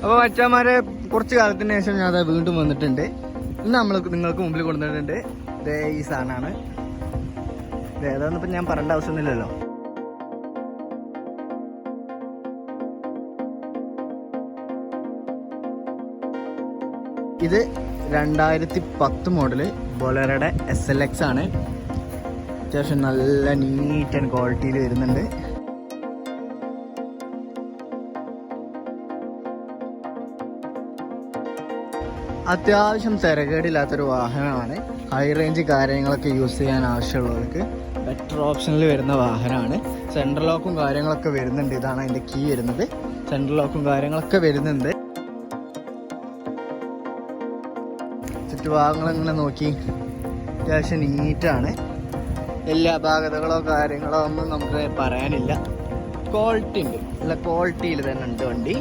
അപ്പോൾ മച്ചാന്മാരെ കുറച്ച് കാലത്തിന് ശേഷം ഞാൻ അത് വീണ്ടും വന്നിട്ടുണ്ട്. ഇന്ന് നിങ്ങൾക്ക് മുമ്പിൽ കൊണ്ടുവന്നിട്ടുണ്ട്. ഇതേ ഈ സാധനമാണ്. ഇത് ഏതാന്നിപ്പോൾ ഞാൻ പറയേണ്ട ആവശ്യമൊന്നുമില്ലല്ലോ. ഇത് 2010 മോഡല് ബൊലേറോയുടെ SLX ആണ്. അത്യാവശ്യം നല്ല നീറ്റ് ആൻഡ് ക്വാളിറ്റിയിൽ വരുന്നുണ്ട്. അത്യാവശ്യം തിരക്കേടില്ലാത്തൊരു വാഹനമാണ്. ഹൈ റേഞ്ച് കാര്യങ്ങളൊക്കെ യൂസ് ചെയ്യാൻ ആവശ്യമുള്ളവർക്ക് ബെറ്റർ ഓപ്ഷനിൽ വരുന്ന വാഹനമാണ്. സെൻട്രൽ ലോക്കും കാര്യങ്ങളൊക്കെ വരുന്നുണ്ട്. ഇതാണ് അതിൻ്റെ കീ വരുന്നത്. സെൻട്രൽ ലോക്കും കാര്യങ്ങളൊക്കെ വരുന്നുണ്ട്. ചുറ്റുഭാഗങ്ങളിങ്ങനെ നോക്കി അത്യാവശ്യം നീറ്റാണ്. എല്ലാ അപാകതകളോ കാര്യങ്ങളോ ഒന്നും നമുക്ക് പറയാനില്ല. ക്വാളിറ്റി ഉണ്ട്, നല്ല ക്വാളിറ്റിയിൽ തന്നെ ഉണ്ട് വണ്ടി.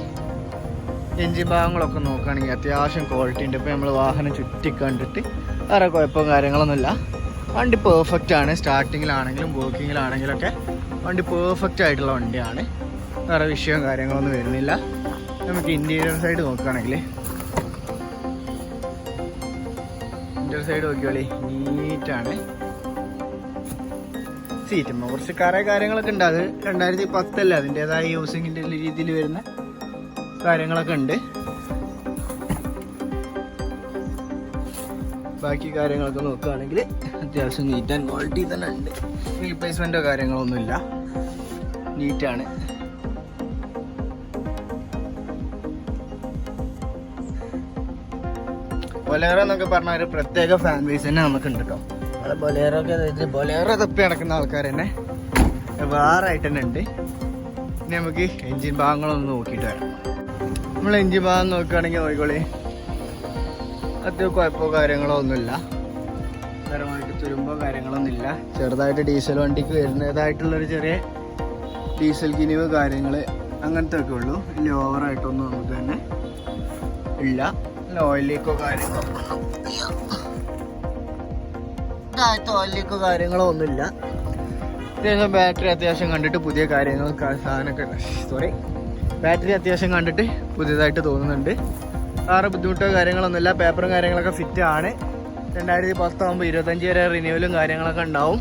എൻജിൻ ഭാഗങ്ങളൊക്കെ നോക്കുകയാണെങ്കിൽ അത്യാവശ്യം ക്വാളിറ്റി ഉണ്ട്. ഇപ്പോൾ നമ്മൾ വാഹനം ചുറ്റി കണ്ടിട്ട് വേറെ കുഴപ്പവും കാര്യങ്ങളൊന്നുമില്ല. വണ്ടി പെർഫെക്റ്റ് ആണ്. സ്റ്റാർട്ടിങ്ങിലാണെങ്കിലും വർക്കിങ്ങിലാണെങ്കിലൊക്കെ വണ്ടി പെർഫെക്റ്റ് ആയിട്ടുള്ള വണ്ടിയാണ്. വേറെ വിഷയവും കാര്യങ്ങളൊന്നും വരുന്നില്ല. നമുക്ക് ഇൻറ്റീരിയർ സൈഡ് നോക്കുകയാണെങ്കിൽ ഇൻറ്റീരിയർ സൈഡ് നോക്കിയോളി, നീറ്റാണ്. സീറ്റുമ്പോൾ കുറച്ച് കാര്യങ്ങളൊക്കെ ഉണ്ട്. അത് 2010 അതിൻ്റെതായ യൂസിങ്ങിൻ്റെ രീതിയിൽ വരുന്ന കാര്യങ്ങളൊക്കെ ഉണ്ട്. ബാക്കി കാര്യങ്ങളൊക്കെ നോക്കുകയാണെങ്കിൽ അത്യാവശ്യം നീറ്റ് ആൻഡ് ക്വാളിറ്റി തന്നെ ഉണ്ട്. റീപ്ലേസ്മെൻറ്റോ കാര്യങ്ങളൊന്നുമില്ല, നീറ്റാണ്. ബൊലേറോ എന്നൊക്കെ പറഞ്ഞാൽ ഒരു പ്രത്യേക ഫാൻ ബേസ് തന്നെ നമുക്കുണ്ട് കേട്ടോ. ബൊലേറോ ഒക്കെ ബൊലേറോ തപ്പി നടക്കുന്ന ആൾക്കാർ തന്നെ വേറെ ആയിട്ട് തന്നെ ഉണ്ട്. ഇനി നമുക്ക് എൻജിൻ ഭാഗങ്ങളൊന്ന് നോക്കിയിട്ട് വരാം. നമ്മൾ എൻജിൻ ഭാഗം നോക്കുകയാണെങ്കിൽ നോക്കിക്കോളി, അത്യാവശ്യം കുഴപ്പമോ കാര്യങ്ങളോ ഒന്നുമില്ല. പരമായിട്ട് തുരുമ്പോ കാര്യങ്ങളൊന്നുമില്ല. ചെറുതായിട്ട് ഡീസൽ വണ്ടിക്ക് വരുന്നതായിട്ടുള്ളൊരു ചെറിയ ഡീസൽ കിനിവ് കാര്യങ്ങൾ അങ്ങനത്തെ ഒക്കെ ഉള്ളൂ. വലിയ ഓവറായിട്ടൊന്നും നമുക്ക് തന്നെ ഇല്ല. ഓയിൽ ലീക്കോ കാര്യങ്ങളോ ഓയിൽ ലീക്കോ കാര്യങ്ങളോ ഒന്നുമില്ല. അത്യാവശ്യം ബാറ്ററി അത്യാവശ്യം കണ്ടിട്ട് പുതിയ കാര്യങ്ങൾ സാധനമൊക്കെ ബാറ്ററി അത്യാവശ്യം കണ്ടിട്ട് പുതിയതായിട്ട് തോന്നുന്നുണ്ട്. വേറെ ബുദ്ധിമുട്ടോ കാര്യങ്ങളൊന്നുമില്ല. പേപ്പറും കാര്യങ്ങളൊക്കെ ഫിറ്റ് ആണ്. 2010 ആകുമ്പോൾ 25 വരെ റിന്യൂവലും കാര്യങ്ങളൊക്കെ ഉണ്ടാവും.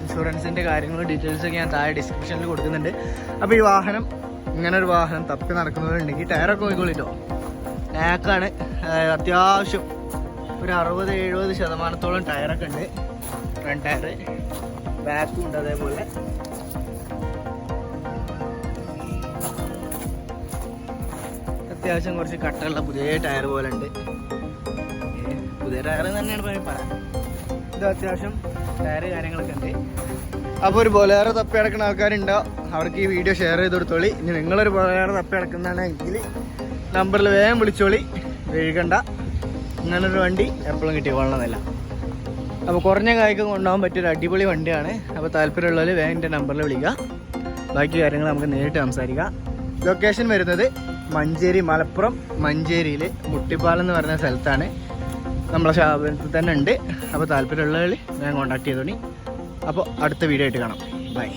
ഇൻഷുറൻസിൻ്റെ കാര്യങ്ങളും ഡീറ്റെയിൽസൊക്കെ ഞാൻ താഴെ ഡിസ്ക്രിപ്ഷനിൽ കൊടുക്കുന്നുണ്ട്. അപ്പോൾ ഈ വാഹനം ഇങ്ങനെ ഒരു വാഹനം തപ്പി നടക്കുന്നവരുണ്ടെങ്കിൽ ടയറൊക്കെ നോക്കിക്കൊള്ളിട്ടോ. നാക്കാണ്. അത്യാവശ്യം ഒരു 60-70% ടയറൊക്കെ ഉണ്ട്. ഫ്രണ്ട് ടയർ, ബാക്കും ഉണ്ട്. അതേപോലെ അത്യാവശ്യം കുറച്ച് കട്ടുള്ള പുതിയ ടയർ പോലെ ഉണ്ട്. പുതിയ ടയർ തന്നെയാണ് പറയാം. ഇത് അത്യാവശ്യം ടയർ കാര്യങ്ങളൊക്കെ ഉണ്ട്. അപ്പോൾ ഒരു ബൊലേറോ തപ്പി നടക്കുന്ന ആൾക്കാരുണ്ടോ അവർക്ക് ഈ വീഡിയോ ഷെയർ ചെയ്ത് കൊടുത്തോളി. ഇനി നിങ്ങളൊരു ബൊലേറോ തപ്പി നടക്കുന്നതാണെങ്കിൽ നമ്പറിൽ വേഗം വിളിച്ചോളി, വൈകണ്ട. ഇങ്ങനൊരു വണ്ടി എപ്പോഴും കിട്ടിക്കൊള്ളണമെന്നില്ല. അപ്പോൾ കുറഞ്ഞ കായ്ക്ക് കൊണ്ടുപോകാൻ പറ്റിയൊരു അടിപൊളി വണ്ടിയാണ്. അപ്പോൾ താല്പര്യമുള്ളവർ വേഗം എൻ്റെ നമ്പറിൽ വിളിക്കുക. ബാക്കി കാര്യങ്ങൾ നമുക്ക് നേരിട്ട് സംസാരിക്കാം. ലൊക്കേഷൻ വരുന്നത് മഞ്ചേരി, മലപ്പുറം മഞ്ചേരിയിൽ മുട്ടിപ്പാലം എന്ന് പറഞ്ഞ സ്ഥലത്താണ്. നമ്മളെ സ്ഥാപനത്തിൽ തന്നെ ഉണ്ട്. അപ്പോൾ താല്പര്യമുള്ളവർ ഞാൻ കോൺടാക്ട് ചെയ്തോളി. അപ്പോൾ അടുത്ത വീഡിയോ ആയിട്ട് കാണാം. ബൈ.